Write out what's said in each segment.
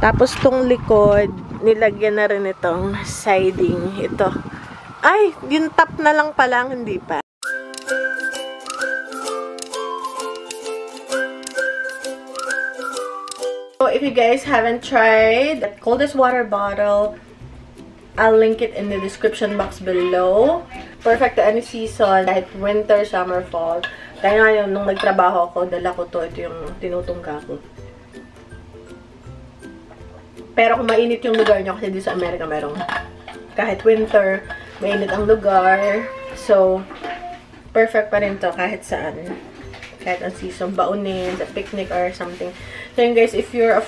Tapos tong likod, nilagyan na rin itong siding. Ito. Ay, yung top na lang pala, hindi pa. So, if you guys haven't tried that coldest water bottle, I'll link it in the description box below. Perfect to any season, kahit winter, summer, fall. Kaya ngayon, nung nagtrabaho ako, dala ko to. Ito yung tinutungga ko. Pero kung mainit yung lugar nyo, kasi dito sa Amerika merong kahit winter, mainit ang lugar. So, perfect pa rin to kahit saan. Kahit ang season, baunin, sa picnic or something. So yun guys, if you're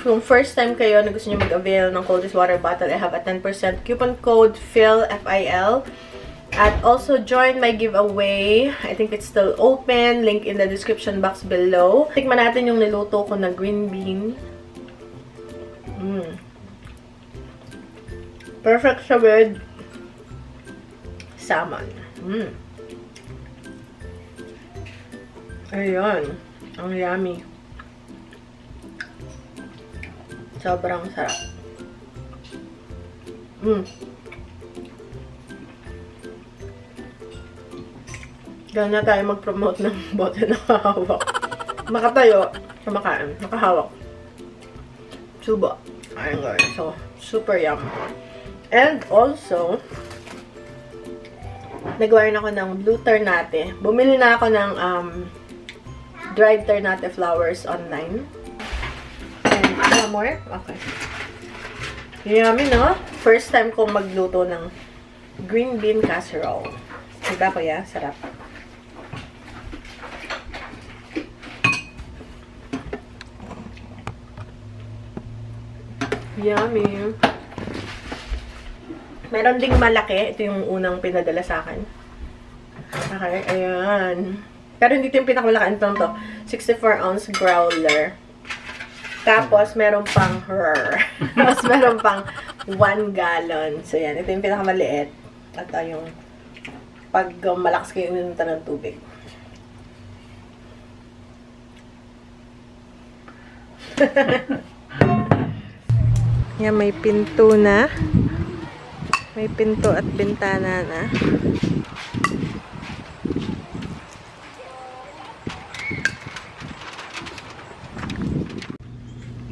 kung first time kayo na gusto nyo mag-avail ng coldest water bottle, I have a 10% coupon code FIL, F-I-L. At also join my giveaway. I think it's still open. Link in the description box below. Tikman natin yung niluto ko na green bean. Perfect siya with salmon. Ayun. Ang yummy. Sobrang sarap. Ganyan na tayo mag-promote ng bote na nakahawak. Makatayo, kumakain. Nakahawak. Subo. Ayun guys. So, super yum. And also, nagawa rin ako ng blue ternate. Bumili na ako ng dried ternate flowers online. And one more? Okay. Yummy, no? First time kong magluto ng green bean casserole. Diba kuya? Sarap. Yummy. Meron ding malaki. Ito yung unang pinadala sa akin. Okay, ayan. Pero hindi ito yung pinakamalaki. Ito to. 64-ounce growler. Tapos, meron pang Tapos, meron pang 1 gallon. So, yan. Ito yung pinakamaliit. At yung pag malakas kayo uminom ng tubig. Yan, may pinto na. May pinto at bintana na.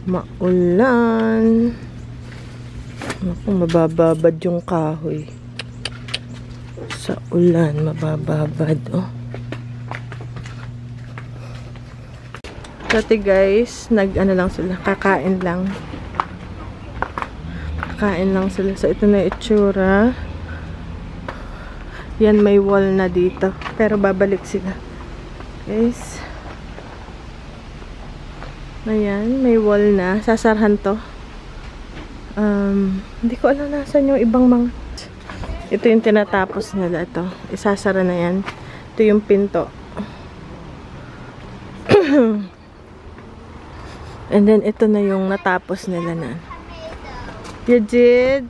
Maulan. Naku, mabababad yung kahoy. Sa ulan, mabababad. Oh. Dati guys, nag-ano lang sila, kakain lang. Kakain lang sila. So, ito na yung itsura. Yan, may wall na dito. Pero babalik sila. Guys. Ayan, may wall na. Sasarhan to. Hindi ko alam nasan yung ibang mga... Ito yung tinatapos nila. Ito. Isasara na yan. Ito yung pinto. And then, ito na yung natapos nila na. You did?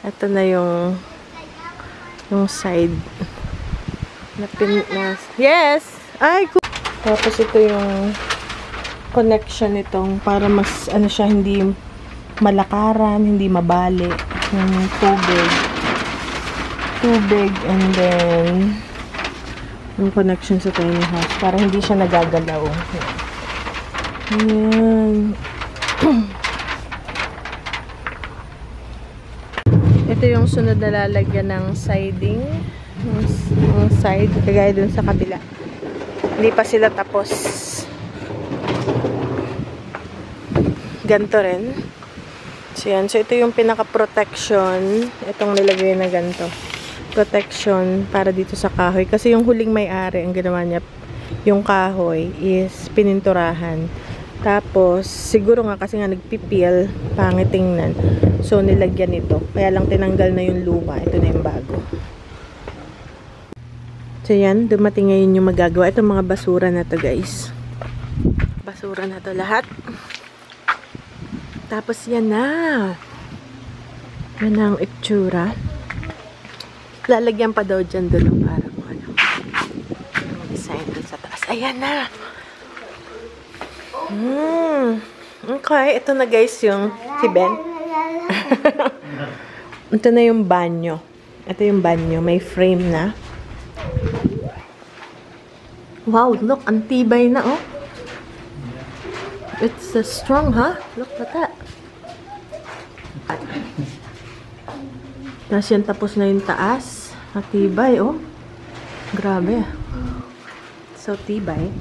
Ito na yung side. Yes! Ay, tapos ito yung connection nitong para mas ano siya, hindi malakaran, hindi mabali yung tubig and then yung connection sa tiny house para hindi siya nagagalaw. Ayan. Ito yung sunod na lalagyan ng siding, yung side kagaya dun sa kabila. Hindi pa sila tapos. Ganto rin. So, yan. So, ito yung pinaka-protection. Itong nilagay na ganto. Protection para dito sa kahoy. Kasi yung huling may-ari, ang ginawa niya, yung kahoy is pininturahan. Tapos, siguro nga kasi nga nagpipil, pangit tingnan. So, nilagyan ito. Kaya lang tinanggal na yung luma. Ito na yung bago. So, yan. Dumating ngayon yung magagawa. Itong mga basura na to, guys. Basura na to lahat. Tapos, yan na. Yan ang itsura. Lalagyan pa daw dyan doon para kung ano. Yung design doon sa taas. Ayan na. Okay, ito na guys yung si Ben. Ito na yung banyo. Ito yung banyo. May frame na. Wow, look. Ang tibay na, oh. It's strong, huh? Look at that. Tapos yan, tapos na yung taas. Matibay, oh. Grabe. So, tibay.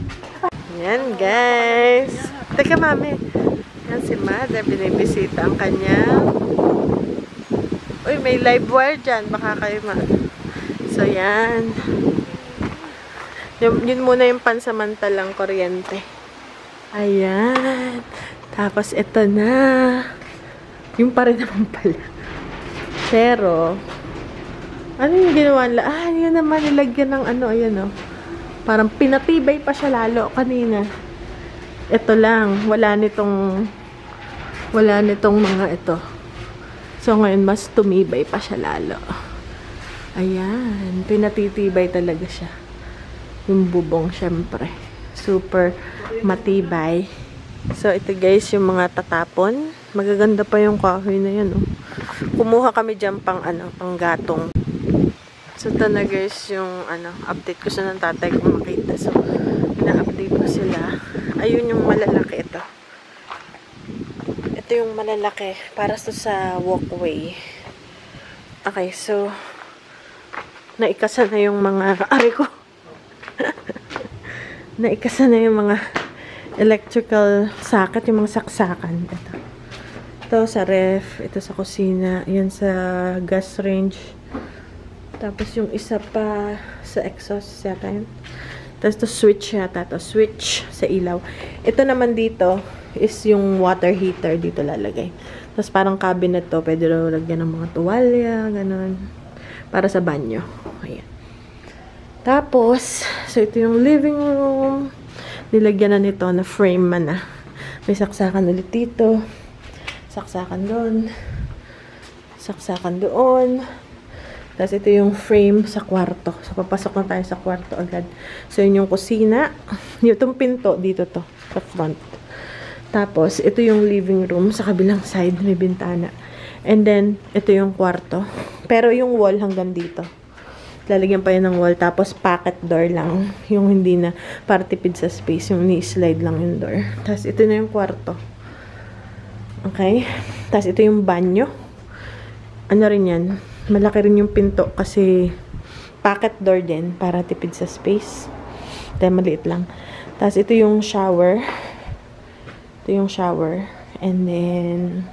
Yan, guys. Teka, mami. Yan si Mother. Binibisita ang kanya. Uy, may live wire dyan. Baka kayo So, yan. Yun muna yung pansamantalang kuryente. Ayan. Tapos, ito na. Yung pa rin naman pala. Pero, ano yung ginawa nila? Yun naman, nilagyan ng ano, ayan, oh. Parang pinatibay pa siya lalo kanina. Ito lang. Wala nitong mga ito. So, ngayon, mas tumibay pa siya lalo. Ayan. Pinatitibay talaga siya. Yung bubong, syempre. Super matibay. So, ito guys, yung mga tatapon. Magaganda pa yung kahoy na yan, oh. Kumuha kami dyan pang gatong. So, ito na guys, yung update ko sa ng tatay kung makita. So, ina-update ko sila. Ayun yung malalaki ito. Ito yung malalaki para sa walkway. Okay, so naikasa na yung mga naikasa na yung mga electrical socket, yung mga saksakan. Ito sa ref, ito sa kusina, yan sa gas range. Tapos yung isa pa sa exhaust yata yun. Tapos ito switch yata, ito switch sa ilaw. Ito naman dito is yung water heater dito lalagay. Tapos parang cabinet to, pwede rin lagyan ng mga tuwalya, ganun. Para sa banyo. Ayan. Tapos, so ito yung living room. Nilagyan na nito na frame man na. May saksakan ulit dito. Saksakan doon. Saksakan doon. Tapos ito yung frame sa kwarto. So, papasok na tayo sa kwarto agad. So, yun yung kusina. Itong pinto dito to, sa front. Tapos, ito yung living room. Sa kabilang side, may bintana. And then, ito yung kwarto. Pero yung wall hanggang dito. Lalagyan pa yun ng wall. Tapos, pocket door lang. Yung hindi na para tipid sa space. Yung ni-slide lang yung door. Tapos, ito na yung kwarto. Okay? Tapos, ito yung banyo. Ano rin yan? Malaki rin yung pinto kasi pocket door din para tipid sa space. Dahil maliit lang. Tapos, ito yung shower. Ito yung shower. And then,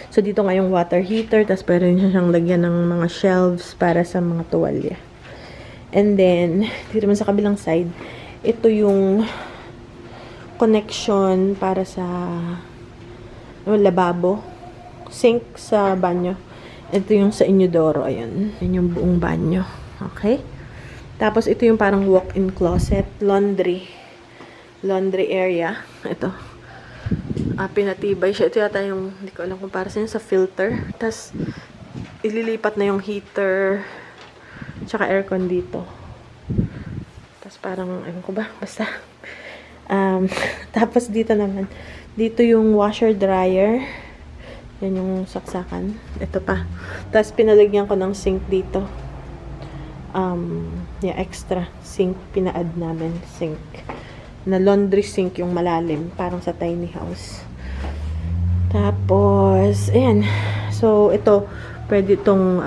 so, dito nga yung water heater. Tapos, pwede rin siyang lagyan ng mga shelves para sa mga tuwalya. And then, dito naman sa kabilang side, ito yung connection para sa lababo. Sink sa banyo. Ito yung sa inodoro. Ayan. Yan yung buong banyo. Okay? Tapos, ito yung parang walk-in closet. Laundry. Laundry area. Ito. Pinatibay siya. Ito yata yung, hindi ko alam kung para sa filter. Tapos, ililipat na yung heater tsaka aircon dito. Tapos, parang, ewan ko ba? Basta. Tapos, dito naman. Dito yung washer-dryer. Yan yung saksakan. Ito pa. Tapos, pinalagyan ko ng sink dito. Extra sink. Pina-add namin. Sink. Na laundry sink yung malalim. Parang sa tiny house. Tapos, ayan. So, ito, pwede itong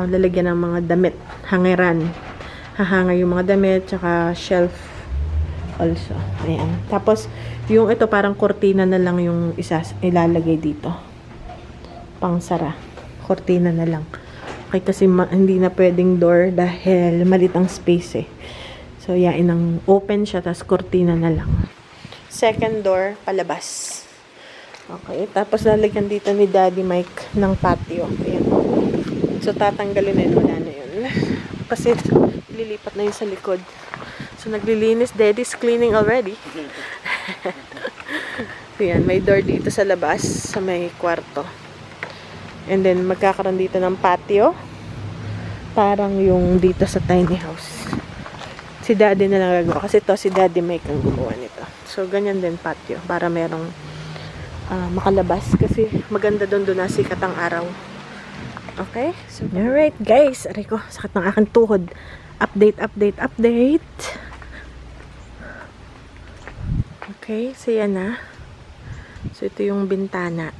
lalagyan ng mga damit. Hangeran. Hahanger yung mga damit. Tsaka shelf also. Ayan. Tapos, yung ito parang kortina na lang yung ilalagay dito. Pangsara. Kortina na lang. Okay, kasi hindi na pwedeng door dahil malit ang space eh. So, yain ang open siya, tapos kortina na lang. Second door, palabas. Okay, tapos lalagyan dito ni Daddy Mike ng patio. Ayan. So, tatanggalin na yun. Wala na yun. Kasi, ililipat na yun sa likod. So, naglilinis. Daddy's cleaning already. Ayan, may door dito sa labas, sa may kwarto. And then, magkakaroon dito ng patio. Parang yung dito sa tiny house. Si Daddy na lang gagawa. Kasi to si Daddy Mike ang gumawa nito. So, ganyan din patio. Para merong makalabas. Kasi maganda doon na sikat ang araw. Okay? So, alright guys. Aray ko, sakit ng aking tuhod. Update. Okay, so yan na. So, ito yung bintana.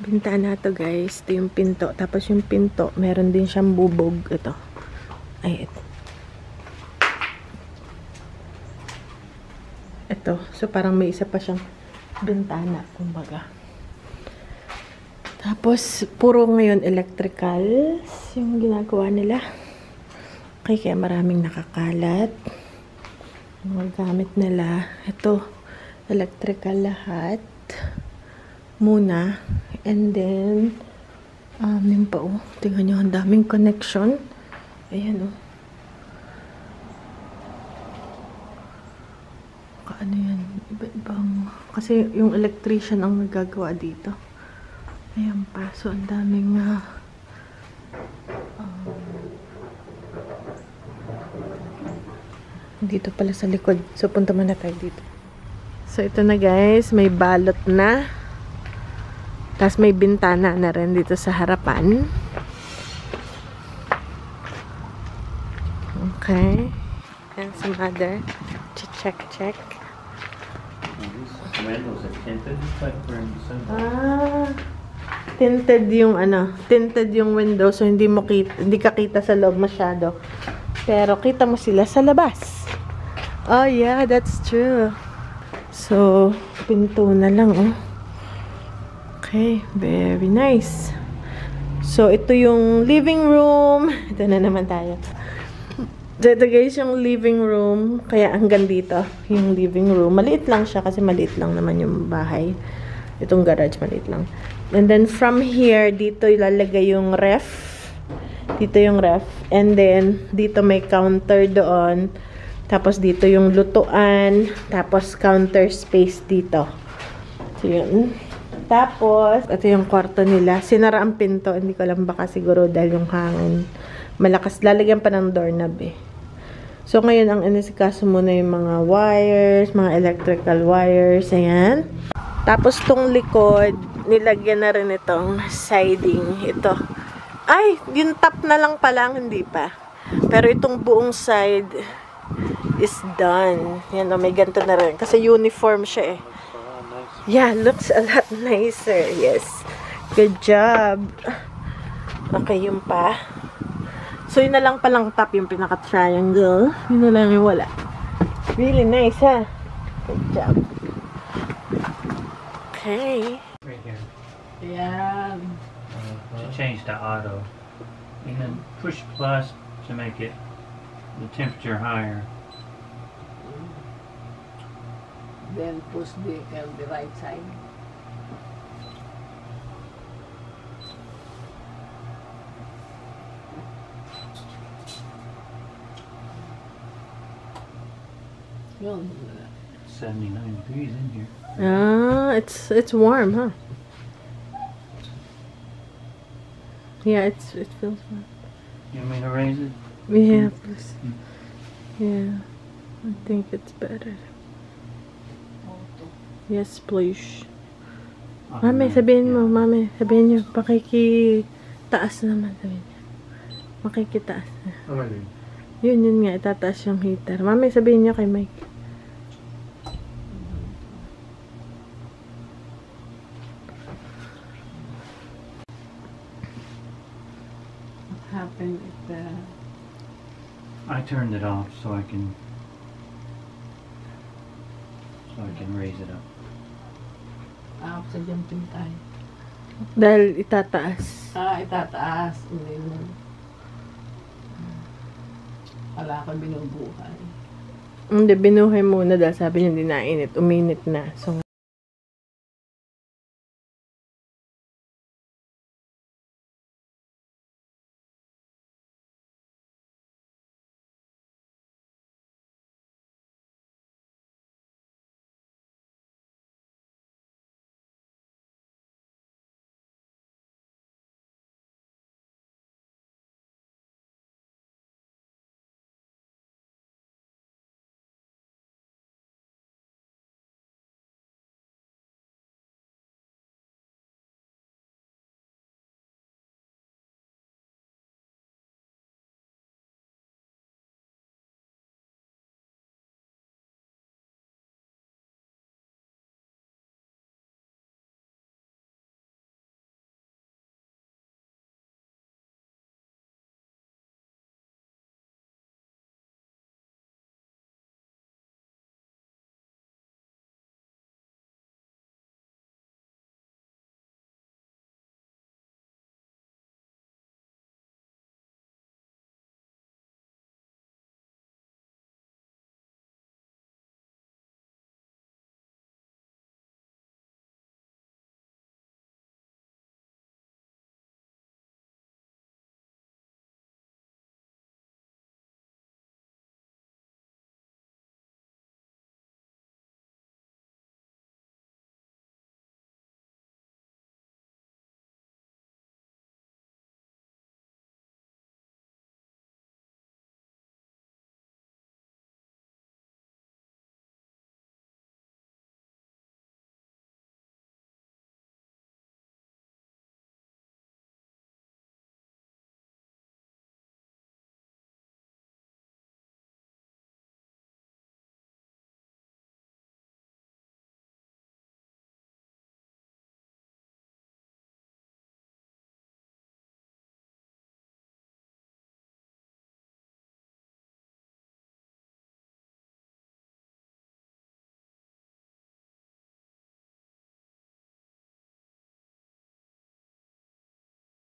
Bintana to guys. Ito yung pinto. Tapos yung pinto, meron din siyang bubog. Ito. Ay, ito. Ito. So, parang may isa pa siyang bintana. Kumbaga. Tapos, puro ngayon electrical yung ginagawa nila. Okay, kaya maraming nakakalat. Mga gamit nila. Ito, electrical lahat. Muna. And then, yun pa oh. Tingnan nyo, ang daming connection. Ayan oh. Ano yan? Iba-ibang. Kasi yung electrician ang nagagawa dito. Ayan pa. So, ang daming dito pala sa likod. So, punta muna tayo dito. So, ito na guys. May balot na. Tapos, may bintana na rin dito sa harapan. Okay. And some other. Check. Windows are tinted like we're in December. Tinted yung window so hindi ka kita sa loob masyado. Pero kita mo sila sa labas. Oh yeah, that's true. So, pinto na lang oh. Okay, very nice. So, ito yung living room. Ito na naman tayo. So, ito guys yung living room. Kaya hanggang dito yung living room. Maliit lang siya kasi maliit lang naman yung bahay. Itong garage, maliit lang. And then from here, dito ilalagay yung ref. Dito yung ref. And then, dito may counter doon. Tapos dito yung lutuan. Tapos counter space dito. So, yun. Tapos, ito yung kwarto nila. Sinara ang pinto. Hindi ko alam baka siguro dahil yung hangin. Malakas. Lalagyan pa ng doorknob eh. So, ngayon, ang inisikaso muna yung mga wires, mga electrical wires, ayan. Tapos, tong likod, nilagyan na rin itong siding. Ito. Ay, yung top na lang pala, hindi pa. Pero itong buong side is done. Yan, may ganito na rin. Kasi uniform siya eh. Yeah, looks a lot nicer. Yes. Good job. Okay, yung pa. So, yun na lang palang top yung pinaka-triangle. Yun na lang yung wala. Really nice, ha? Good job. Okay. Right here. Yeah. To change to auto. And then push plus to make it the temperature higher. Then push the right side. Yun. 79 degrees in here. It's warm, huh? Yeah, it feels warm. You want me to raise it? Yeah, please. Yeah, I think it's better. Yes, please. Mami, sabihin mo, mami, sabihin niyo, pakikitaas naman, sabihin niyo. Makikitaas na. Yun nga, itataas yung heater. Mami, sabihin niyo kay Mike. What happened if I turned it off so I can raise it up. sa jumping tayo? Dahil itataas. Itataas. Hindi mo. Wala kang binubuhay. Hindi, binuhay muna dahil sabi niya hindi nainit. Uminit na. So,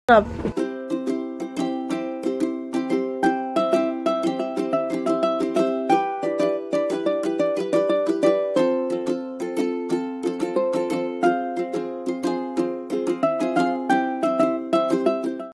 Sarap.